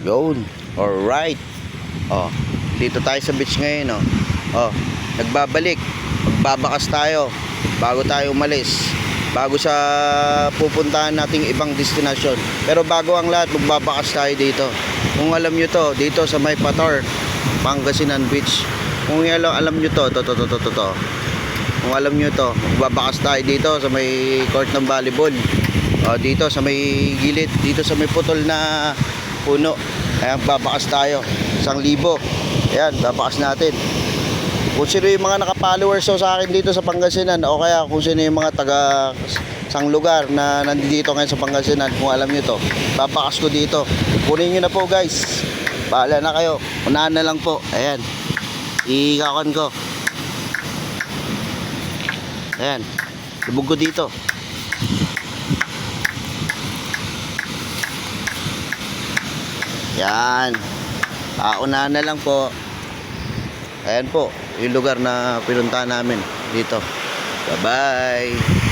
Yun. Alright. Oh, dito tayo sa beach ngayon, oh. Oh, nagbabalik. Magbabakas tayo bago tayo umalis. Bago sa pupuntahan nating ibang destinasyon. Pero bago ang lahat, magbabakas tayo dito. Kung alam nyo to, dito sa May Pator, Pangasinan Beach. Kung alam nyo to. Kung alam nyo to, magbabakas tayo dito sa may court ng volleyball. Dito sa may gilid, dito sa may putol na puno. Ayan, babakas tayo. 1,000. Ayan, babakas natin. Kung sino yung mga naka-followers sa akin dito sa Pangasinan, o kaya kung sino yung mga taga sang lugar na nandito ngayon sa Pangasinan, kung alam nyo to, babakas ko dito. Kunin nyo na po, guys. Bahala na kayo. Unahan na lang po. Ayan, ikakan ko. Ayan, lubog ko dito. Yan. Unahan na lang po. Ayan po, yung lugar na pinuntahan namin dito. Bye-bye.